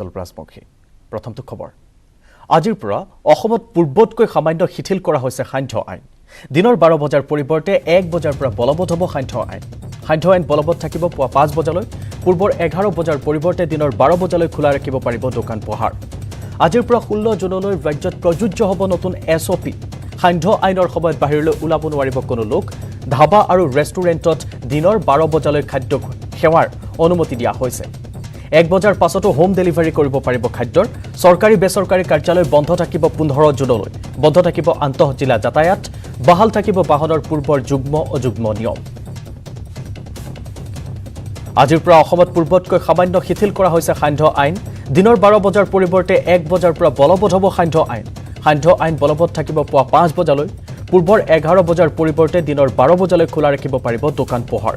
জলপ্ৰাজমুখী প্ৰথমটো খবৰ আজিৰ পৰা অসমত পূৰ্বতকৈ সামান্য শিথিল কৰা হৈছে সান্ধ্য আইন দিনৰ 12 বজাৰ পৰিৱৰ্তে 1 বজাৰ পৰা বলবৎ হ'ব সান্ধ্য আইন বলবৎ থাকিব পুৱা 5 বজালৈ পূৰ্বৰ 11 বজাৰ পৰিৱৰ্তে দিনৰ 12 বজালৈ খোলা ৰাখিব পাৰিব দোকান পোহাৰ আজিৰ পৰা 16 জুনলৈ ৰাজ্যত প্ৰযোজ্য হ'ব নতুন এছঅপি সান্ধ্য আইনৰ সময়ত বাহিৰলৈ ওলাব নোৱাৰিব কোনো লোক ধাবা আৰু ৰেষ্টুৰেণ্টত দিনৰ 12 বজালৈ খাদ্য সেৱাৰ অনুমতি দিয়া হৈছে 1 বজাৰ পাছতো হোম ডেলিভাৰী কৰিব পাৰিব খাদ্যৰ সৰকাৰি বেসৰকাৰি কাৰ্যালয় বন্ধ থাকিব 15 জুনলৈ বন্ধ থাকিব আন্তঃজিলা যাতায়াত বাহাল থাকিব বাহনৰ পূৰ্বৰ যুগ্ম অযুগ্ম নিয়ম আজিৰ পৰা অসমত পূৰ্বতকৈ সামান্য শিথিল কৰা হৈছে সান্ধ্য আইন দিনৰ 12 বজাৰ পৰিৱৰ্তে 1 বজাৰ পৰা বলবৎ হ'ব সান্ধ্য আইন বলবৎ থাকিব পুৱা 5 বজালৈ পূৰ্বৰ 11 বজাৰ পৰিৱৰ্তে দিনৰ 12 বজালৈ খোলা ৰাখিব পাৰিব দোকান পোহাৰ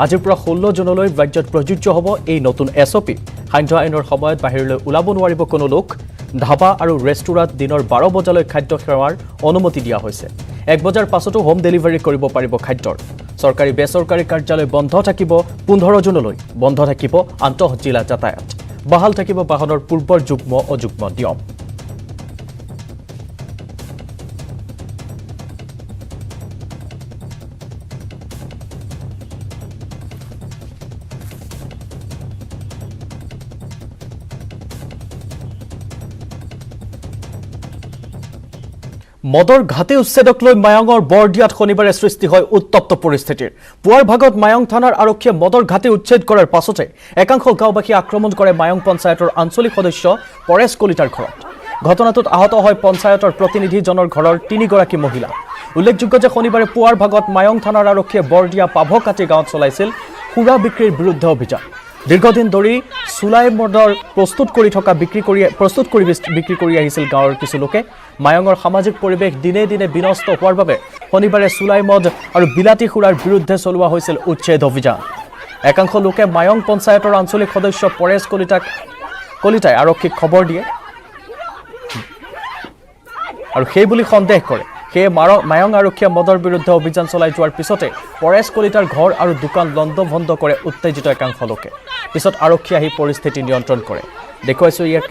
আজিৰ পৰা 16 জুনলৈ ৰাজ্যত প্ৰযোজ্য হ'ব এই নতুন এছঅপি সান্ধ্য আইনৰ সময়ত বাহিৰলৈ ওলাব নোৱাৰিব কোনো লোক ধাবা আৰু ৰেষ্টুৰেণ্ট দিনৰ 12 বজালৈ খাদ্য সেৱাৰ অনুমতি দিয়া হৈছে 1 বজাৰ পাছতো হোম ডেলিভাৰী কৰিব পাৰিব খাদ্যৰ সৰকাৰি বেসৰকাৰি কাৰ্যালয় বন্ধ থাকিব 15 জুনলৈ বন্ধ থাকিব আন্তঃজিলা যাতায়াত বাহাল থাকিব বাহনৰ পূৰ্বৰ যুগ্ম অযুগ্ম নিয়ম মদৰ ঘাটি উচ্ছেদক লৈ মায়ঙৰ বৰদিয়াত শনিবাৰে সৃষ্টি হয় উত্তপ্ত পৰিস্থিতিৰ পুৱাৰ ভাগত মায়ং থানাৰ আৰক্ষীয়ে মদৰ ঘাটি উচ্ছেদ কৰাৰ পাছতে একাংশ গাঁওবাসী আক্ৰমণ কৰে মায়ং পঞ্চায়তৰ আঞ্চলিক সদস্য পৰেশ কলিতাৰ ঘৰত ঘটনাটোত আহত হয় পঞ্চায়তৰ প্ৰতিনিধিজনৰ ঘৰৰ 3 গৰাকী মহিলা উল্লেখযোগ্য যে শনিবাৰে পুৱাৰ ভাগত মায়ং থানাৰ আৰক্ষীয়ে বৰদিয়া পাভকাটি গাঁৱত চলাইছিল খুৰা বিক্ৰীৰ বিৰুদ্ধে অভিযান দীৰ্ঘদিন ধৰি সুলাই মদৰ প্ৰস্তুত কৰি আহিছিল গাঁৱৰ কিছু লোকে মায়ঙৰ সামাজিক পৰিৱেশ দিনে দিনে বিনষ্ট হোৱাৰ বাবে শনিবাৰে সুলাই মদ আৰু বিলাতী খুৰাৰ বিৰুদ্ধে চলোৱা হৈছিল উচ্ছেদ অভিযান একাংশ লোকে মায়ং পঞ্চায়তৰ আঞ্চলিক সদস্য পৰেশ কলিতাই আৰক্ষীক খবৰ দিয়ে আৰু সেই বুলি সন্দেহ কৰে সেয়ে মায়ং আৰক্ষীয়ে মদৰ বিৰুদ্ধে অভিযান চলাই যোৱাৰ পিছতে পৰেশ কলিতাৰ ঘৰ আৰু দোকান লণ্ডভণ্ড কৰে উত্তেজিত একাংশ লোকে পিছত আৰক্ষী আহি পৰিস্থিতি নিয়ন্ত্ৰণ কৰে দেখুৱাইছো ইয়াক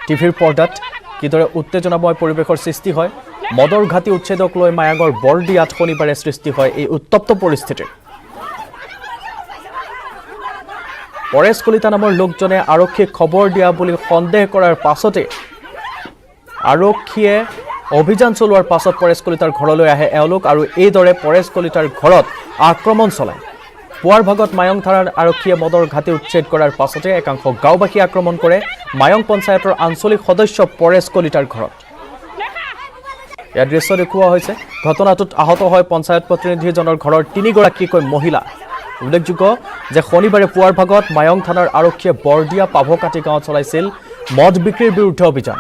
টিভিৰ পৰ্দাত কিদৰে উত্তেজনাময় পৰিৱেশৰ সৃষ্টি হয় মদৰ ঘাটি উচ্ছেদক লৈ মায়ঙৰ বৰদিয়াত শনিবাৰে সৃষ্টি হয় এই উত্তপ্ত পৰিস্থিতি পৰেশ কলিতা নামৰ লোকজনে আৰক্ষীক খবৰ দিয়া বুলি সন্দেহ কৰাৰ পাছতে আৰক্ষীয়ে অভিযান চলোৱাৰ পাছত পৰেশ কলিতাৰ ঘৰলৈ আহে এওঁলোক আৰু এইদৰে পৰেশ কলিতাৰ ঘৰত আক্ৰমণ চলায় পুৱাৰ ভাগত মায়ং থানাৰ আৰক্ষীয়ে মদৰ ঘাটি উচ্ছেদ কৰাৰ পাছতে একাংশ গাঁওবাসী আক্ৰমণ কৰে মায়ং পঞ্চায়তৰ আঞ্চলিক সদস্য পৰেশ কলিতাৰ ঘৰত ইয়াৰ দৃশ্য দেখুওৱা হৈছে ঘটনাটোত আহত হয় পঞ্চায়ত প্ৰতিনিধিজনৰ ঘৰৰ 3 গৰাকীকৈ মহিলা উল্লেখযোগ্য যে শনিবাৰে পুৱাৰ ভাগত মায়ং থানাৰ আৰক্ষীয়ে বৰদিয়া পাভকাটি গাঁৱত চলাইছিল মদ বিক্ৰীৰ বিৰুদ্ধে অভিযান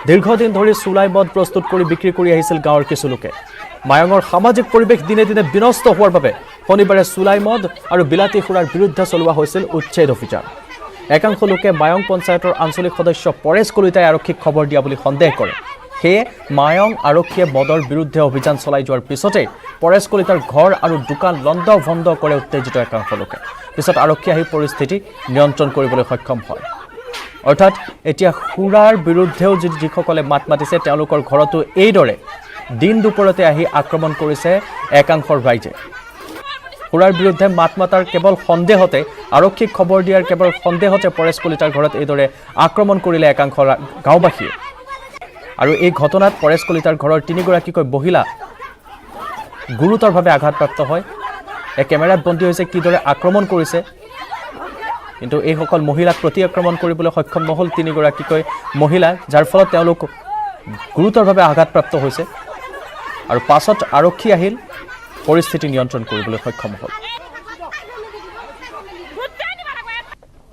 দীৰ্ঘদিন ধৰি সুলাই মদ প্ৰস্তুত কৰি বিক্ৰী কৰি আহিছিল গাঁৱৰ কিছু লোকে মায়ঙৰ সামাজিক পৰিৱেশ দিনে দিনে বিনষ্ট হোৱাৰ বাবে শনিবাৰে সুলাই মদ আৰু বিলাতী খুৰাৰ বিৰুদ্ধে চলোৱা হৈছিল উচ্ছেদ অভিযান একাংশ লোকে মায়ং পঞ্চায়তৰ আঞ্চলিক সদস্য পৰেশ কলিতাই আৰক্ষীক খবৰ দিয়া বুলি সন্দেহ কৰে সেয়ে মায়ং আৰক্ষীয়ে মদৰ বিৰুদ্ধে অভিযান চলাই যোৱাৰ পিছতে পৰেশ কলিতাৰ ঘৰ আৰু দোকান লণ্ডভণ্ড কৰে উত্তেজিত একাংশ লোকে পিছত আৰক্ষী আহি পৰিস্থিতি নিয়ন্ত্ৰণ কৰিবলৈ সক্ষম হয় অৰ্থাৎ এতিয়া খুৰাৰ বিৰুদ্ধেও যিসকলে মাত মাতিছে তেওঁলোকৰ ঘৰতো এইদৰে দিন দুপৰতে আহি আক্ৰমণ কৰিছে একাংশৰ ৰাইজে খুৰাৰ বিৰুদ্ধে মাত মাতাৰ কেৱল সন্দেহতে আৰক্ষীক খবৰ দিয়াৰ কেৱল সন্দেহতে পৰেশ কলিতাৰ ঘৰত এইদৰে আক্ৰমণ কৰিলে একাংশ গাঁওবাসীয়ে আৰু এই ঘটনাত পৰেশ কলিতাৰ ঘৰৰ 3 গৰাকীকৈ মহিলা গুৰুতৰভাৱে আঘাতপ্ৰাপ্ত হয় এই কেমেৰাত বন্দী হৈছে কিদৰে আক্ৰমণ কৰিছে কিন্তু এই সকল মহিলাক প্ৰতি আক্ৰমণ কৰিবলৈ সক্ষম নহল 3 গৰাকীকৈ মহিলা যাৰ ফলত তেওঁলোক গুৰুতৰভাৱে আঘাতপ্ৰাপ্ত হৈছে আৰু পাছত আৰক্ষী আহিল পৰিস্থিতি নিয়ন্ত্ৰণ কৰিবলৈ সক্ষম হ'ল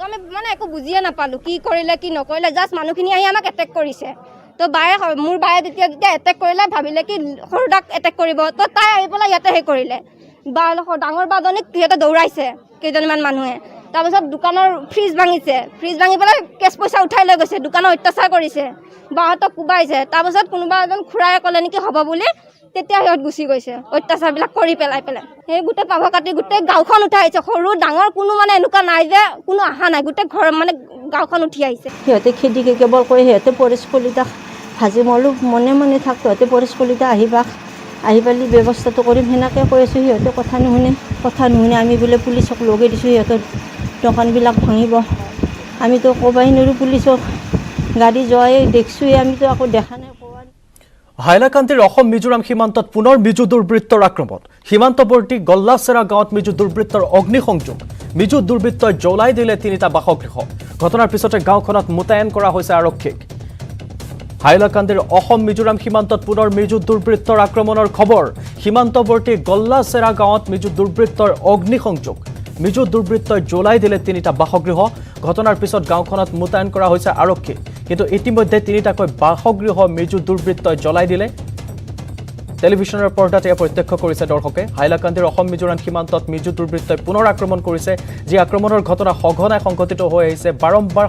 আমি মানে একো বুজিয়ে নাপালো কি কৰিলে কি নকৰিলে জাস্ট মানুহখিনি আহি আমাক এটেক কৰিছে তো মোৰ বায়ে যেতিয়া এটেক কৰিলে ভাবিলে কি সৰুদাক এটেক কৰিব তো তাই আহি পেলাই ইয়াতে সেই কৰিলে ডাঙৰ বাজনীক সিহঁতে দৌৰাইছে কেইজনমান মানুহে তাৰপিছত দোকানৰ ফ্ৰিজ ভাঙি পেলাই কেছ পইচা উঠাই লৈ গৈছে দোকানৰ অত্যাচাৰ কৰিছে বাহঁতক কোবাইছে তাৰপিছত কোনোবা এজন খুৰাই ক'লে নেকি হ'ব বুলি তেতিয়া সিহঁত গুচি গৈছে অত্যাচাৰবিলাক কৰি পেলাই সেই গোটেই পাভ কাটি গোটেই গাঁওখন উঠাই আহিছে সৰু ডাঙৰ কোনো মানে এনেকুৱা নাই যে কোনো অহা নাই গোটেই ঘৰ মানে গাঁওখন উঠি আহিছে সিহঁতে খেদিকে কেৱল কৈ সিহঁতে পৰেশ কলিতাক ভাজি মলো মনে মনে থাক সিহঁতে পৰেশ কলিতা আহিবা আহি পালি ব্যৱস্থাটো কৰিম সেনেকৈ কৈ আছোঁ সিহঁতে কথা নুশুনে আমি বোলে পুলিচক লগাই দিছোঁ সিহঁতৰ দোকানবিলাক ভাঙিব আমিতো ক'বাই নোৱাৰোঁ পুলিচক গাড়ী যোৱাই দেখিছোঁৱে আমিতো আকৌ দেখা নাই হাইলাকান্দিৰ অসম মিজোৰাম সীমান্তত পুনৰ মিজো দুৰ্বৃত্তৰ আক্ৰমণ সীমান্তৱৰ্তী গল্লাচেৰা গাঁৱত মিজো দুৰ্বৃত্তৰ অগ্নিসংযোগ মিজো দুৰ্বৃত্তই জ্বলাই দিলে 3টা বাসগৃহ ঘটনাৰ পিছতে গাঁওখনত মোতায়েন কৰা হৈছে আৰক্ষীক হাইলাকান্দিৰ অসম মিজোৰাম সীমান্তত পুনৰ মিজো দুৰ্বৃত্তৰ আক্ৰমণৰ খবৰ সীমান্তৱৰ্তী গল্লাচেৰা গাঁৱত মিজো দুৰ্বৃত্তৰ অগ্নিসংযোগ মিজো দুৰ্বৃত্তই জ্বলাই দিলে 3টা বাসগৃহ ঘটনাৰ পিছত গাঁওখনত মোতায়েন কৰা হৈছে আৰক্ষী কিন্তু ইতিমধ্যে 3টাকৈ বাসগৃহ মিজো দুৰ্বৃত্তই জ্বলাই দিলে টেলিভিছনৰ পৰ্দাত এয়া প্ৰত্যক্ষ কৰিছে দৰ্শকে হাইলাকান্দিৰ অসম মিজোৰাম সীমান্তত মিজো দুৰ্বৃত্তই পুনৰ আক্ৰমণ কৰিছে যি আক্ৰমণৰ ঘটনা সঘনাই সংঘটিত হৈ আহিছে বাৰম্বাৰ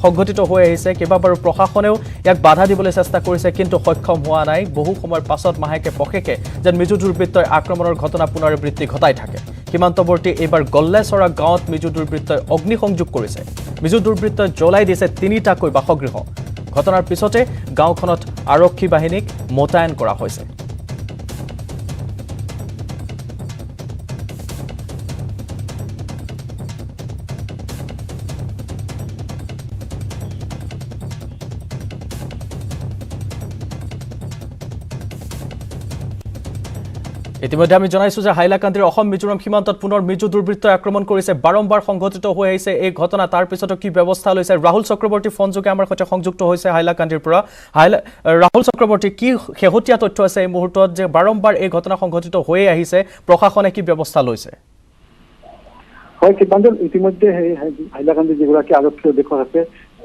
সংঘটিত হৈ আহিছে কেইবাবাৰো প্ৰশাসনেও ইয়াক বাধা দিবলৈ চেষ্টা কৰিছে কিন্তু সক্ষম হোৱা নাই বহু সময়ৰ পাছত মাহেকে পষেকে যেন মিজো দুৰ্বৃত্তই আক্ৰমণৰ ঘটনা পুনৰাবৃত্তি ঘটাই থাকে সীমান্তৱৰ্তী এইবাৰ গল্লাচেৰা গাঁৱত মিজো দুৰ্বৃত্তই অগ্নিসংযোগ কৰিছে মিজো দুৰ্বৃত্তই জ্বলাই দিছে 3টাকৈ বাসগৃহ ঘটনাৰ পিছতে গাঁওখনত আৰক্ষী বাহিনীক মোতায়েন কৰা হৈছে ইতিমধ্যে আমি জানাইছো যে হাইলাকান্দিৰ অসম মিজোৰাম সীমান্তত পুনৰ মিজো দুৰ্বৃত্তই আক্ৰমণ কৰিছে বাৰম্বাৰ সংঘটিত হৈ আহিছে এই ঘটনা তাৰ পিছতো কি ব্যৱস্থা লৈছে ৰাহুল চক্ৰৱৰ্তী ফোনযোগে আমাৰ সৈতে সংযুক্ত হৈছে হাইলাকান্দিৰ পৰা ৰাহুল চক্ৰৱৰ্তী কি শেহতীয়া তথ্য আছে এই মুহূৰ্তত যে বাৰম্বাৰ এই ঘটনা সংঘটিত হৈ আহিছে প্ৰশাসনে কি ব্যৱস্থা লৈছে হয় কৃপাঞ্জল ইতিমধ্যে হাইলাকান্দি যিগৰাকী আৰক্ষী অধীক্ষক আছে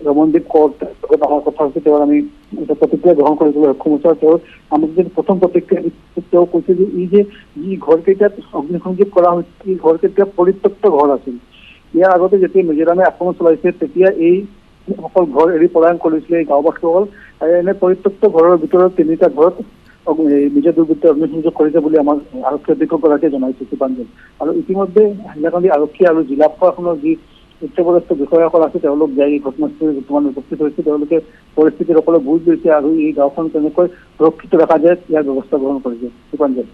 ৰমনদীপ কৌৰত আমাৰ কথা হৈছে তেওঁৰ আমি এটা প্ৰতিক্ৰিয়া গ্ৰহণ কৰিবলৈ সক্ষম হৈছোঁ তেওঁৰ আমাক যদি প্ৰথম প্ৰতিক্ৰিয়া তেওঁ কৈছে যে যি ঘৰকেইটাত অগ্নিসংযোগ কৰা হৈছে এই ঘৰকেইটা পৰিত্যক্ত ঘৰ আছিল ইয়াৰ আগতে যেতিয়া মিজোৰামে আক্ৰমণ চলাইছে তেতিয়া এই সকল ঘৰ এৰি পলায়ন কৰিছিলে এই গাঁওবাসীসকল আৰু এনে পৰিত্যক্ত ঘৰৰ ভিতৰত 3টা ঘৰত মিজো দুৰ্বৃত্তই অগ্নিসংযোগ কৰিছে বুলি আমাৰ আৰক্ষী অধীক্ষকগৰাকীয়ে জনাইছে কৃপাঞ্জল আৰু ইতিমধ্যে হাইলাকান্দি আৰক্ষী আৰু জিলা প্ৰশাসনৰ যি উচ্চপদস্থ বিষয়াসকল আছে তেওঁলোক যাই এই ঘটনাস্থলীত বৰ্তমান উপস্থিত হৈছে তেওঁলোকে পৰিস্থিতিৰ সকলো বুজ লৈছে আৰু এই গাঁওখন কেনেকৈ সুৰক্ষিত ৰখা যায় ইয়াৰ ব্যৱস্থা গ্ৰহণ কৰিছে কৃপাঞ্জল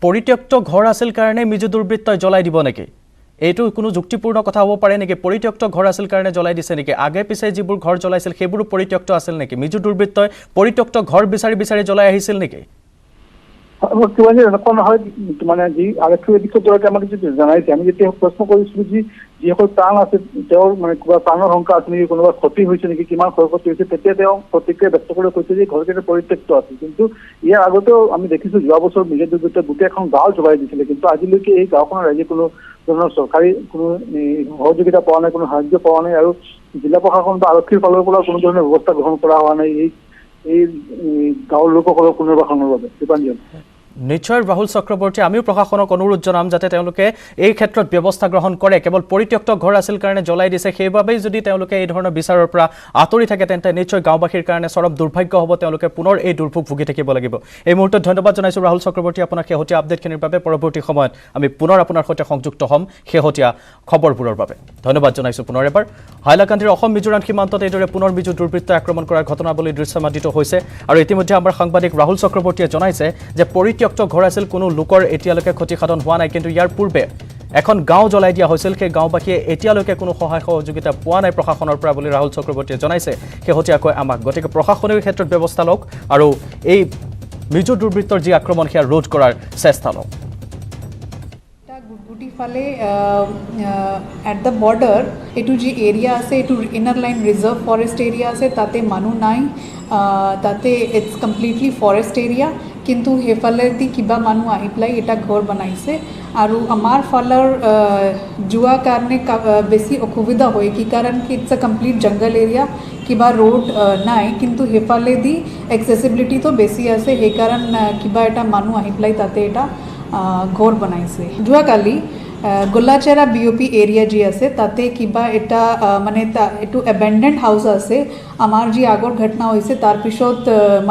পৰিত্যক্ত ঘৰ আছিল কাৰণে মিজো দুৰ্বৃত্তই জ্বলাই দিব নেকি এইটো কোনো যুক্তিপূৰ্ণ কথা হ'ব পাৰে নেকি পৰিত্যক্ত ঘৰ আছিল কাৰণে জ্বলাই দিছে নেকি আগে পিছে যিবোৰ ঘৰ জ্বলাইছিল সেইবোৰো পৰিত্যক্ত আছিল নেকি মিজো দুৰ্বৃত্তই পৰিত্যক্ত ঘৰ বিচাৰি জ্বলাই আহিছিল নেকি এনেকুৱা নহয় মানে যি আৰক্ষী অধীক্ষকগৰাকী আমাক যদি জনাইছে আমি যেতিয়া প্ৰশ্ন কৰিছিলো যিসকল প্ৰাণ আছে তেওঁৰ মানে কিবা প্ৰাণৰ শংকা আছে নেকি কোনোবা ক্ষতি হৈছে নেকি কিমান ক্ষয় ক্ষতি হৈছে তেতিয়া তেওঁ প্ৰতিক্ৰিয়া ব্যক্ত কৰি কৈছে যে ঘৰকেইটা পৰিত্যক্ত আছিল কিন্তু ইয়াৰ আগতেও আমি দেখিছোঁ যোৱা বছৰ মিজো দুৰ্বৃত্তই গোটেই এখন গাঁও জ্বলাই দিছিলে কিন্তু আজিলৈকে এই গাঁওখনৰ ৰাইজে কোনো ধৰণৰ চৰকাৰী কোনো সহযোগিতা পোৱা নাই কোনো সাহায্য পোৱা নাই আৰু জিলা প্ৰশাসন বা আৰক্ষীৰ ফালৰ পৰা কোনো ধৰণৰ ব্যৱস্থা গ্ৰহণ কৰা হোৱা নাই এই গাঁৱৰ লোকসকলৰ পুনৰ্বাসনৰ বাবে কৃপাঞ্জল নিশ্চয় ৰাহুল চক্ৰৱৰ্তী আমিও প্ৰশাসনক অনুৰোধ জনাম যাতে তেওঁলোকে এই ক্ষেত্ৰত ব্যৱস্থা গ্ৰহণ কৰে কেৱল পৰিত্যক্ত ঘৰ আছিল কাৰণে জ্বলাই দিছে সেইবাবেই যদি তেওঁলোকে এই ধৰণৰ বিচাৰৰ পৰা আঁতৰি থাকে তেন্তে নিশ্চয় গাঁওবাসীৰ কাৰণে চৰম দুৰ্ভাগ্য হ'ব তেওঁলোকে পুনৰ এই দুৰ্ভোগ ভুগি থাকিব লাগিব এই মুহূৰ্তত ধন্যবাদ জনাইছোঁ ৰাহুল চক্ৰৱৰ্তী আপোনাক শেহতীয়া আপডেটখিনিৰ বাবে পৰৱৰ্তী সময়ত আমি পুনৰ আপোনাৰ সৈতে সংযুক্ত হ'ম শেহতীয়া খবৰবোৰৰ বাবে ধন্যবাদ জনাইছোঁ পুনৰ এবাৰ হাইলাকান্দিৰ অসম মিজোৰাম সীমান্তত এইদৰে পুনৰ মিজো দুৰ্বৃত্তই আক্ৰমণ কৰাৰ ঘটনাৱলী দৃশ্যমাদিত হৈছে আৰু ইতিমধ্যে আমাৰ সাংবাদিক ৰাহুল চক্ৰৱৰ্তীয়ে জনাইছে যে পৰিত্যক্ত ঘৰ আছিল কোনো লোকৰ এতিয়ালৈকে ক্ষতিসাধন হোৱা নাই কিন্তু ইয়াৰ পূৰ্বে এখন গাঁও জ্বলাই দিয়া হৈছিল সেই গাঁওবাসীয়ে এতিয়ালৈকে কোনো সহায় সহযোগিতা পোৱা নাই প্ৰশাসনৰ পৰা বুলি ৰাহুল চক্ৰৱৰ্তীয়ে জনাইছে শেহতীয়াকৈ আমাক গতিকে প্ৰশাসনেও এই ক্ষেত্ৰত ব্যৱস্থা লওক আৰু এই মিজো দুৰ্বৃত্তৰ যি আক্ৰমণ সেয়া ৰোধ কৰাৰ চেষ্টা লওক ফালে এট দ্য বৰ্ডাৰ এইটো যি এৰিয়া আছে এইটো inner line reserve forest area আছে তাতে মানুহ নাই তাতে ইটছ কমপ্লিটলি ফৰেষ্ট এৰিয়া কিন্তু সেইফালেদি কিবা মানুহ আহি পেলাই এটা ঘৰ বনাইছে আৰু আমাৰ ফালৰ যোৱা কাৰণে বেছি অসুবিধা হয় কি কাৰণ কি it's a complete jungle area কিবা ৰোড নাই কিন্তু সেইফালেদি এক্সেচিবিলিটিটো বেছি আছে সেইকাৰণ কিবা এটা মানুহ আহি পেলাই তাতে এটা ঘৰ বনাইছে যোৱাকালি গোল্লাচেৰা BOP এৰিয়া যি আছে তাতে কিবা এটা মানে এইটো এবেণ্ডেণ্ড হাউচ আছে আমাৰ যি আগৰ ঘটনা হৈছে তাৰপিছত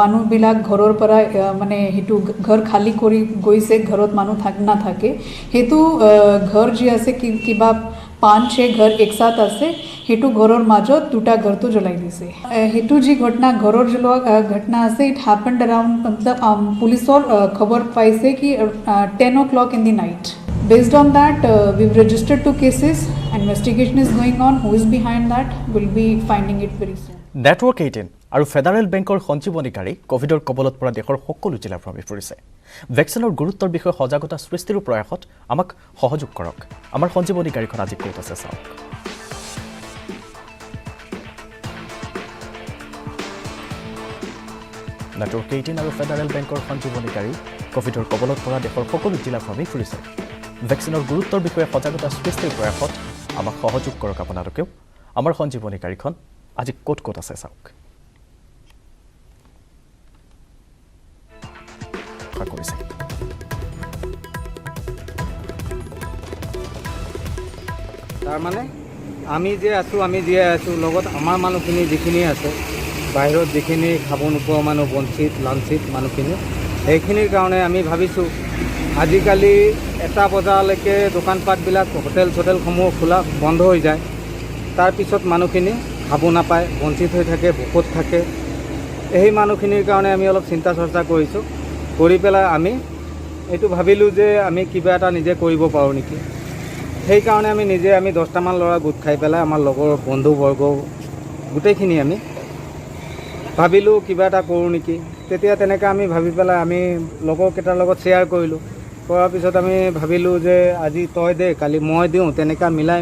মানুহবিলাক ঘৰৰ পৰা মানে সেইটো ঘৰ খালী কৰি গৈছে ঘৰত মানুহ নাথাকে সেইটো ঘৰ যি আছে কিবা 5-6 ঘৰ একসাথ আছে সেইটো ঘৰৰ মাজত দুটা ঘৰটো জ্বলাই দিছে সেইটো যি ঘটনা ঘৰৰ জ্বলোৱা ঘটনা আছে ইট হ্যাপেন্ড अराउंड मतलब পুলিচৰ খবৰ পাইছে কি 10 o'clock in the night. Based on that, we've registered 2 cases. Investigation is going on. Who is behind that? We'll be finding it very soon. Network 18 আৰু ফেডাৰেল বেংকৰ সঞ্জীৱনীকাৰী কোভিডৰ কবলত পৰা দেশৰ সকলো জিলাৰ প্ৰৱেশ কৰিছে ভেকচিনৰ গুৰুত্বৰ বিষয়ে সজাগতা সৃষ্টিৰ প্ৰয়াসত আমাক সহযোগ কৰক আমাৰ সঞ্জীৱনীকাৰীখন আজি ক'ত আছে চাওক নেটৱৰ্ক 18 আৰু ফেডাৰেল বেংকৰ সঞ্জীৱনীকাৰী কোভিডৰ কবলত পৰা দেশৰ সকলো জিলাৰ প্ৰৱেশ কৰিছে ভেকচিনৰ গুৰুত্বৰ বিষয়ে সজাগতা সৃষ্টিৰ প্ৰয়াসত আমাক সহযোগ কৰক আপোনালোকেও আমাৰ সঞ্জীৱনীকাৰীখন আজি ক'ত ক'ত আছে চাওক কৰিছে তাৰ মানে আমি যে জীয়াই আছোঁ লগত আমাৰ মানুহখিনি যিখিনি আছে বাহিৰত যিখিনি খাব নোপোৱা মানুহ বঞ্চিত লাঞ্চিত মানুহখিনি সেইখিনিৰ কাৰণে আমি ভাবিছোঁ আজিকালি 1 বজালৈকে দোকানপাটবিলাক হোটেলসমূহ খোলা বন্ধ হৈ যায় তাৰপিছত মানুহখিনি খাব নাপায় বঞ্চিত হৈ থাকে ভোকত থাকে এই মানুহখিনিৰ কাৰণে আমি অলপ চিন্তা চৰ্চা কৰিছোঁ কৰি পেলাই আমি এইটো ভাবিলোঁ যে আমি কিবা এটা নিজে কৰিব পাৰোঁ নেকি সেইকাৰণে আমি 10টামান ল'ৰা গোট খাই পেলাই আমাৰ লগৰ বন্ধুবৰ্গ গোটেইখিনি আমি ভাবিলোঁ কিবা এটা কৰোঁ নেকি তেতিয়া তেনেকৈ আমি ভাবি পেলাই আমি লগৰকেইটাৰ লগত শ্বেয়াৰ কৰিলোঁ কৰাৰ পিছত আমি ভাবিলোঁ যে আজি তই দে কালি মই দিওঁ তেনেকৈ মিলাই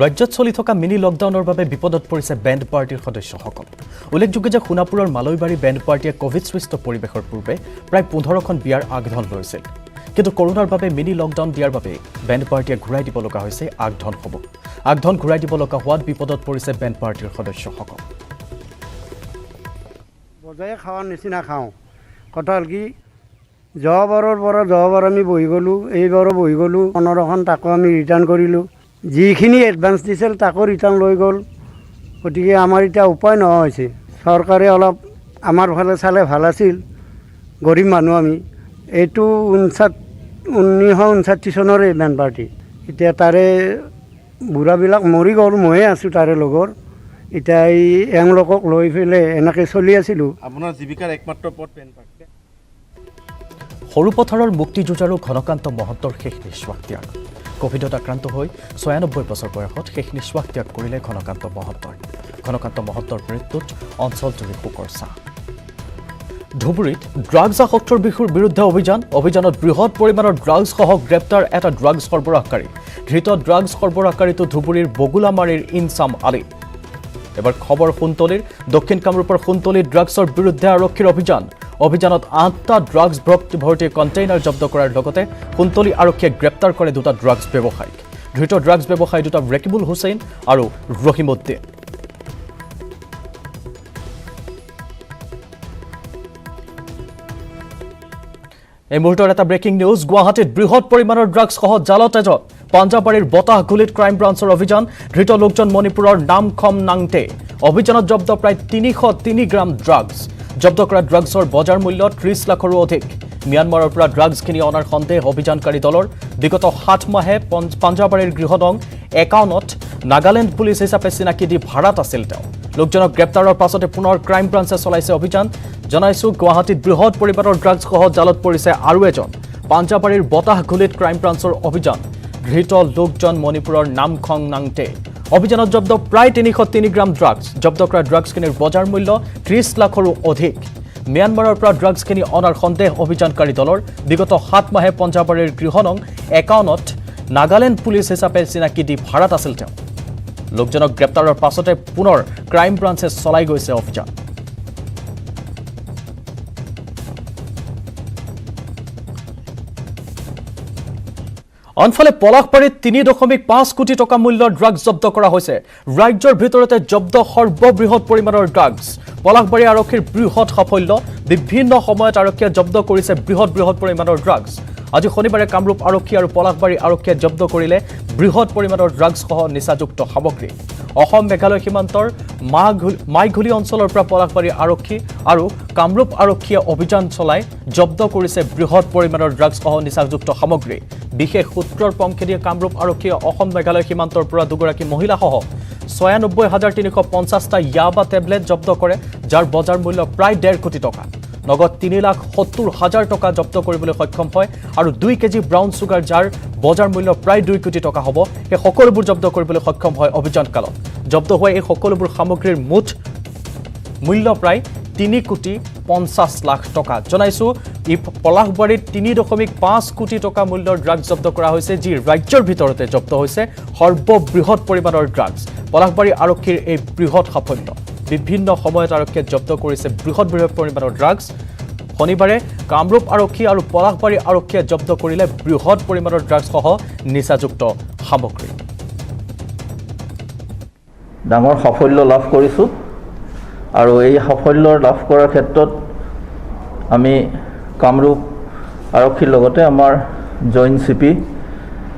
ৰাজ্যত চলি থকা মিনি লকডাউনৰ বাবে বিপদত পৰিছে বেণ্ড পাৰ্টিৰ সদস্যসকল উল্লেখযোগ্য যে সোণাপুৰৰ মালৈবাৰী বেণ্ড পাৰ্টিয়ে কোভিড সৃষ্ট পৰিৱেশৰ পূৰ্বে প্ৰায় 15খন বিয়াৰ আগধন লৈছিল কিন্তু কৰোনাৰ বাবে মিনি লকডাউন দিয়াৰ বাবে বেণ্ড পাৰ্টিয়ে ঘূৰাই দিব লগা হৈছে আগধন ঘূৰাই দিব লগা হোৱাত বিপদত পৰিছে বেণ্ড পাৰ্টিৰ সদস্যসকল বজাই খাওয়াৰ নিচিনা খাওঁ কথা হ'ল কি যোৱাবাৰৰ পৰা যোৱাবাৰ আমি বহি গ'লোঁ এইবাৰো বহি গ'লোঁ 15খন তাকো আমি ৰিটাৰ্ণ কৰিলোঁ যিখিনি এডভান্স দিছিল তাকো ৰিটাৰ্ণ লৈ গ'ল গতিকে আমাৰ এতিয়া উপায় নোহোৱা হৈছে চৰকাৰে অলপ আমাৰ ফালে চালে ভাল আছিল গৰীব মানুহ আমি এইটো 1959 চনৰে বেণ্ড পাৰ্টি এতিয়া তাৰে বুঢ়াবিলাক মৰি গ'ল ময়ে আছোঁ তাৰে লগৰ এতিয়া এই এওঁলোকক লৈ পেলাই এনেকৈ চলি আছিলোঁ আপোনাৰ জীৱিকাৰ একমাত্ৰ পথ বেণ্ড পাৰ্টি সৰুপথাৰৰ মুক্তিযুঁজাৰু ঘনকান্ত মহন্তৰ শেষ নিশ্বাস ত্যাগ কোভিডত আক্ৰান্ত হৈ 96 বছৰ বয়সত শেষ নিশ্বাস ত্যাগ কৰিলে ঘনকান্ত মহন্তৰ মৃত্যুত অঞ্চলজুৰি শোকৰ ছাঁ ধুবুৰীত ড্ৰাগছ আসক্তৰ বিৰুদ্ধে অভিযানত বৃহৎ পৰিমাণৰ ড্ৰাগছসহ গ্ৰেপ্তাৰ এটা ড্ৰাগছ সৰবৰাহকাৰী ধৃত ড্ৰাগছ সৰবৰাহকাৰীটো ধুবুৰীৰ বগুলামাৰীৰ ইনচাম আলী এবাৰ খবৰ সোণতলীৰ দক্ষিণ কামৰূপৰ সোণতলীত ড্ৰাগছৰ বিৰুদ্ধে আৰক্ষীৰ অভিযানত 8টা ড্ৰাগছ ভৰ্তি কণ্টেইনাৰ জব্দ কৰাৰ লগতে সোণতলী আৰক্ষীয়ে গ্ৰেপ্তাৰ কৰে 2টা ড্ৰাগছ ব্যৱসায়ীক ধৃত ড্ৰাগছ ব্যৱসায়ী দুটা ৰেকিবুল হুছেইন আৰু ৰহিমউদ্দিন এই মুহূৰ্তৰ এটা ব্ৰেকিং নিউজ গুৱাহাটীত বৃহৎ পৰিমাণৰ ড্ৰাগছসহ জালত পাঞ্জাবাৰীৰ বতাহগুলিত ক্ৰাইম ব্ৰাঞ্চৰ অভিযান ধৃত লোকজন মণিপুৰৰ নামখম নাংটে অভিযানত জব্দ প্ৰায় 303 গ্ৰাম ড্ৰাগছ জব্দ কৰা ড্ৰাগছৰ বজাৰ মূল্য 30 লাখৰো অধিক মিয়ানমাৰৰ পৰা ড্ৰাগছখিনি অনাৰ সন্দেহ অভিযানকাৰী দলৰ বিগত 7 মাহে পাঞ্জাবাৰীৰ গৃহদং 51ত নাগালেণ্ড পুলিচ হিচাপে চিনাকি দি ভাড়াত আছিল তেওঁ লোকজনক গ্ৰেপ্তাৰৰ পাছতে পুনৰ ক্ৰাইম ব্ৰাঞ্চে চলাইছে অভিযান জনাইছো গুৱাহাটীত বৃহৎ পৰিমাণৰ ড্ৰাগছসহ জালত পৰিছে আৰু এজন পাঞ্জাবাৰীৰ বতাহগুলিত ক্ৰাইম ব্ৰাঞ্চৰ অভিযান ধৃত লোকজন মণিপুৰৰ নামখং নাংটে অভিযানত জব্দ প্ৰায় 303 গ্ৰাম ড্ৰাগছ জব্দ কৰা ড্ৰাগছখিনিৰ বজাৰ মূল্য 30 লাখৰো অধিক মিয়ানমাৰৰ পৰা ড্ৰাগছখিনি অনাৰ সন্দেহ অভিযানকাৰী দলৰ বিগত 7 মাহে পাঞ্জাবাৰীৰ গৃহনং 51ত নাগালেণ্ড পুলিচ হিচাপে চিনাকি দি ভাড়াত আছিল তেওঁ লোকজনক গ্ৰেপ্তাৰৰ পাছতে পুনৰ ক্ৰাইম ব্ৰাঞ্চে চলাই গৈছে অভিযান অনফালে পলাশবাৰীত 3.5 কোটি টকা মূল্যৰ ড্ৰাগছ জব্দ কৰা হৈছে ৰাজ্যৰ ভিতৰতে জব্দ সৰ্ববৃহৎ পৰিমাণৰ ড্ৰাগছ পলাশবাৰী আৰক্ষীৰ বৃহৎ সাফল্য বিভিন্ন সময়ত আৰক্ষীয়ে জব্দ কৰিছে বৃহৎ পৰিমাণৰ ড্ৰাগছ আজি শনিবাৰে কামৰূপ আৰক্ষী আৰু পলাশবাৰী আৰক্ষীয়ে জব্দ কৰিলে বৃহৎ পৰিমাণৰ ড্ৰাগছসহ নিচাযুক্ত সামগ্ৰী অসম মেঘালয় সীমান্তৰ মাইঘুলি অঞ্চলৰ পৰা পলাশবাৰী আৰক্ষী আৰু কামৰূপ আৰক্ষীয়ে অভিযান চলাই জব্দ কৰিছে বৃহৎ পৰিমাণৰ ড্ৰাগছসহ নিচাযুক্ত সামগ্ৰী বিশেষ সূত্ৰৰ পমখেদিয়ে কামৰূপ আৰক্ষীয়ে অসম মেঘালয় সীমান্তৰ পৰা দুগৰাকী মহিলাসহ ৯৬,৩৫০টা ইয়াবা টেবলেট জব্দ কৰে যাৰ বজাৰ মূল্য প্ৰায় ১.৫ কোটি টকা নগদ ৩,৭০,০০০ টকা জব্দ কৰিবলৈ সক্ষম হয় আৰু ২ কেজি ব্ৰাউন চুগাৰ যাৰ বজাৰ মূল্য প্ৰায় ২ কোটি টকা হ'ব এই সকলোবোৰ জব্দ কৰিবলৈ সক্ষম হয় অভিযানকালত জব্দ হোৱা এই সকলোবোৰ সামগ্ৰীৰ মুঠ মূল্য প্ৰায় ৩,৫০ লাখ টকা জনাইছো ই পলাশবাৰীত ৩.৫ কোটি টকা মূল্যৰ ড্ৰাগছ জব্দ কৰা হৈছে যি ৰাজ্যৰ ভিতৰতে জব্দ হৈছে সৰ্ববৃহৎ পৰিমাণৰ ড্ৰাগছ পলাশবাৰী আৰক্ষীৰ এই বৃহৎ সাফল্য বিভিন্ন সময়ত আৰক্ষীয়ে জব্দ কৰিছে বৃহৎ পৰিমাণৰ ড্ৰাগছ শনিবাৰে কামৰূপ আৰক্ষী আৰু পলাশবাৰী আৰক্ষীয়ে জব্দ কৰিলে বৃহৎ পৰিমাণৰ ড্ৰাগছসহ নিচাযুক্ত সামগ্ৰী ডাঙৰ সাফল্য লাভ কৰিছোঁ আৰু এই সাফল্য লাভ কৰাৰ ক্ষেত্ৰত আমি কামৰূপ আৰক্ষীৰ লগতে আমাৰ joint CP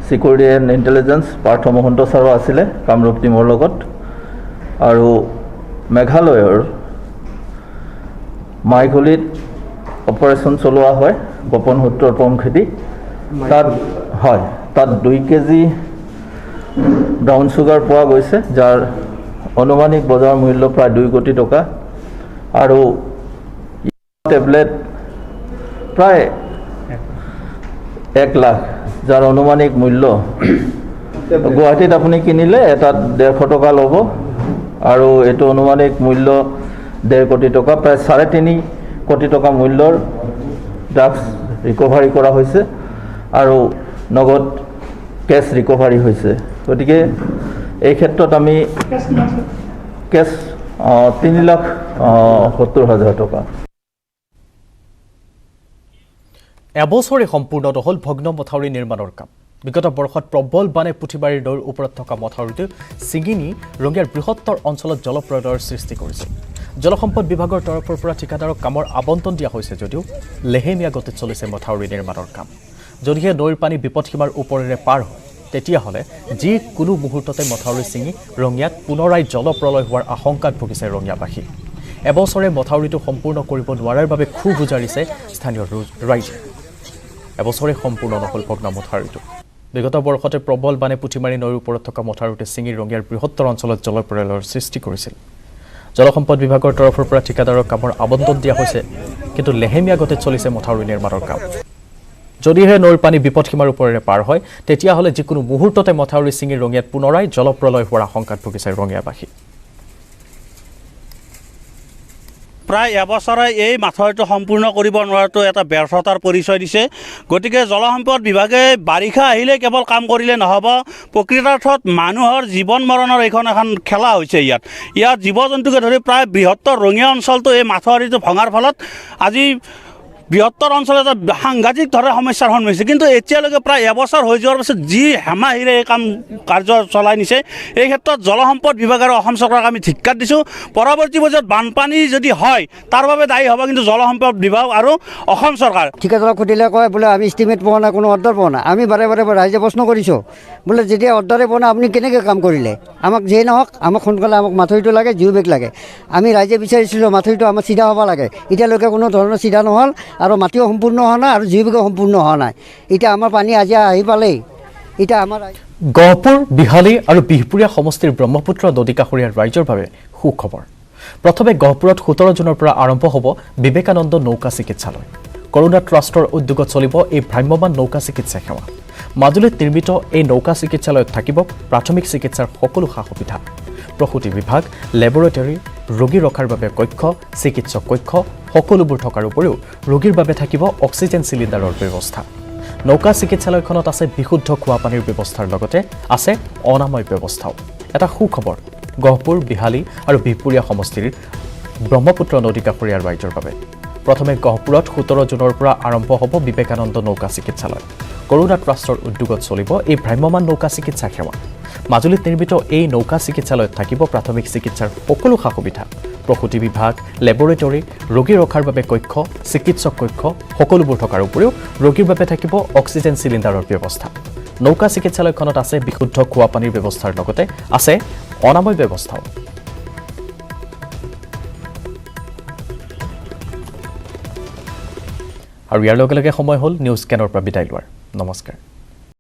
security and intelligence Partha Mahanta ছাৰো আছিলে কামৰূপ টীমৰ লগত আৰু মেঘালয়ৰ মাইঘুলিত অপাৰেশ্যন চলোৱা হয় গোপন সূত্ৰৰ পমখেদি তাত 2 কেজি ব্ৰাউন চুগাৰ পোৱা গৈছে যাৰ অনুমানিক বজাৰ মূল্য প্ৰায় 2 কোটি টকা আৰু টেবলেট প্ৰায় 1 লাখ যাৰ অনুমানিক মূল্য গুৱাহাটীত আপুনি কিনিলে এটাত 150 টকা ল'ব আৰু এইটো অনুমানিক মূল্য 1.5 কোটি টকা প্ৰায় 3.5 কোটি টকা মূল্যৰ ড্ৰাগছ ৰিকভাৰী কৰা হৈছে আৰু নগদ কেছ ৰিকভাৰী হৈছে গতিকে এই ক্ষেত্ৰত আমি কেছ 3,70,000 টকা এবছৰে সম্পূৰ্ণ নহল ভগ্ন মথাউৰি নিৰ্মাণৰ কাম বিগত বৰ্ষত প্ৰবল বানে পুথিবাৰীৰ নৈৰ ওপৰত থকা মথাউৰিটো ছিঙি নি ৰঙিয়াৰ বৃহত্তৰ অঞ্চলত জলপ্ৰলয়ৰ সৃষ্টি কৰিছে জলসম্পদ বিভাগৰ তৰফৰ পৰা ঠিকাদাৰক কামৰ আবণ্টন দিয়া হৈছে যদিও লেহেমীয়া গতিত চলিছে মথাউৰি নিৰ্মাণৰ কাম যদিহে নৈৰ পানী বিপদসীমাৰ ওপৰেৰে পাৰ হয় তেতিয়াহ'লে যিকোনো মুহূৰ্ততে মথাউৰি ছিঙি ৰঙিয়াত পুনৰাই জলপ্ৰলয় হোৱাৰ আশংকাত ভুগিছে ৰঙিয়াবাসী এবছৰে মথাউৰিটো সম্পূৰ্ণ কৰিব নোৱাৰাৰ বাবে ক্ষোভ উজাৰিছে স্থানীয় ৰাইজে এবছৰে সম্পূৰ্ণ নহল ভগ্ন মথাউৰিটো বিগত বৰ্ষতে প্ৰবল বানে পুথিমাৰী নৈৰ ওপৰত থকা মথাউৰিটো ছিঙি ৰঙিয়াৰ বৃহত্তৰ অঞ্চলত জলপ্ৰলয়ৰ সৃষ্টি কৰিছিল জলসম্পদ বিভাগৰ তৰফৰ পৰা ঠিকাদাৰক কামৰ আবণ্টন দিয়া হৈছে কিন্তু লেহেমীয়া গতিত চলিছে মথাউৰি নিৰ্মাণৰ কাম যদিহে নৈৰ পানী বিপদসীমাৰ ওপৰেৰে পাৰ হয় তেতিয়াহ'লে যিকোনো মুহূৰ্ততে মথাউৰি ছিঙি ৰঙিয়াত পুনৰাই জলপ্ৰলয় হোৱাৰ আশংকাত ভুগিছে ৰঙিয়াবাসী প্ৰায় এবছৰে এই মথাউৰিটো সম্পূৰ্ণ কৰিব নোৱাৰাটো এটা ব্যৰ্থতাৰ পৰিচয় দিছে গতিকে জলসম্পদ বিভাগে বাৰিষা আহিলে কেৱল কাম কৰিলে নহ'ব প্ৰকৃতাৰ্থত মানুহৰ জীৱন মৰণৰ এখন খেলা হৈছে ইয়াত জীৱ জন্তুকে ধৰি প্ৰায় বৃহত্তৰ ৰঙিয়া অঞ্চলটো এই মথাউৰিটো ভঙাৰ ফলত আজি বৃহত্তৰ অঞ্চলত এটা সাংঘাতিক ধৰণে সমস্যাৰ সন্মুখীন হৈছে কিন্তু এতিয়ালৈকে প্ৰায় এবছৰ হৈ যোৱাৰ পিছত যি হেমাহিৰে এই কাৰ্য চলাই নিছে এই ক্ষেত্ৰত জলসম্পদ বিভাগ আৰু অসম চৰকাৰক আমি ধিক্কাৰ দিছোঁ পৰৱৰ্তী পৰ্যায়ত বানপানী যদি হয় তাৰ বাবে দায়ী হ'ব কিন্তু জলসম্পদ বিভাগ আৰু অসম চৰকাৰ ঠিকাদাৰক সুধিলে কয় বোলে আমি ইষ্টিমেট পোৱা নাই কোনো অৰ্ডাৰ পোৱা নাই আমি বাৰে বাৰে ৰাইজে প্ৰশ্ন কৰিছোঁ বোলে যেতিয়া অৰ্ডাৰে পোৱা নাই আপুনি কেনেকৈ কাম কৰিলে আমাক যিয়ে নহওক আমাক সোনকালে আমাক মাথৰিটো লাগে জিঅ' বেগ লাগে আমি ৰাইজে বিচাৰিছিলোঁ মাথৰিটো আমাৰ চিধা হ'ব লাগে এতিয়ালৈকে কোনো ধৰণৰ চিধা নহ'ল আৰু মাটিও সম্পূৰ্ণ হোৱা নাই আৰু জিঅ' বেগো সম্পূৰ্ণ হোৱা নাই এতিয়া আমাৰ পানী আজি আহি পালেই এতিয়া আমাৰ গহপুৰ বিহালী আৰু বিহপুৰীয়া সমষ্টিৰ ব্ৰহ্মপুত্ৰ নদী কাষৰীয়া ৰাইজৰ বাবে সুখবৰ প্ৰথমে গহপুৰত 17 জুনৰ পৰা আৰম্ভ হ'ব বিবেকানন্দ নৌকা চিকিৎসালয় কৰোনা ট্ৰাষ্টৰ উদ্যোগত চলিব এই ভ্ৰাম্যমান নৌকা চিকিৎসা সেৱা মাজুলীত নিৰ্মিত এই নৌকা চিকিৎসালয়ত থাকিব প্ৰাথমিক চিকিৎসাৰ সকলো সা সুবিধা প্ৰসূতি বিভাগ লেবৰেটৰী ৰোগী ৰখাৰ বাবে কক্ষ চিকিৎসক কক্ষ সকলোবোৰ থকাৰ উপৰিও ৰোগীৰ বাবে থাকিব অক্সিজেন চিলিণ্ডাৰৰ ব্যৱস্থা নৌকা চিকিৎসালয়খনত আছে বিশুদ্ধ খোৱা পানীৰ ব্যৱস্থাৰ লগতে আছে অনাময় ব্যৱস্থাও এটা সুখবৰ গহপুৰ বিহালী আৰু বিহপুৰীয়া সমষ্টিৰ ব্ৰহ্মপুত্ৰ নদী কাষৰীয়া ৰাইজৰ বাবে প্ৰথমে গহপুৰত 17 জুনৰ পৰা আৰম্ভ হ'ব বিবেকানন্দ নৌকা চিকিৎসালয় কৰোনা ট্ৰাষ্টৰ উদ্যোগত চলিব এই ভ্ৰাম্যমান নৌকা চিকিৎসা সেৱা মাজুলীত নিৰ্মিত এই নৌকা চিকিৎসালয়ত থাকিব প্ৰাথমিক চিকিৎসাৰ সকলো সা সুবিধা প্ৰসূতি বিভাগ লেবৰেটৰী ৰোগী ৰখাৰ বাবে কক্ষ চিকিৎসক কক্ষ সকলোবোৰ থকাৰ উপৰিও ৰোগীৰ বাবে থাকিব অক্সিজেন চিলিণ্ডাৰৰ ব্যৱস্থা নৌকা চিকিৎসালয়খনত আছে বিশুদ্ধ খোৱা পানীৰ ব্যৱস্থাৰ লগতে আছে অনাময় ব্যৱস্থাও আৰু ইয়াৰ লগে লগে সময় হ'ল নিউজ স্কেনৰ পৰা বিদায় লোৱাৰ নমস্কাৰ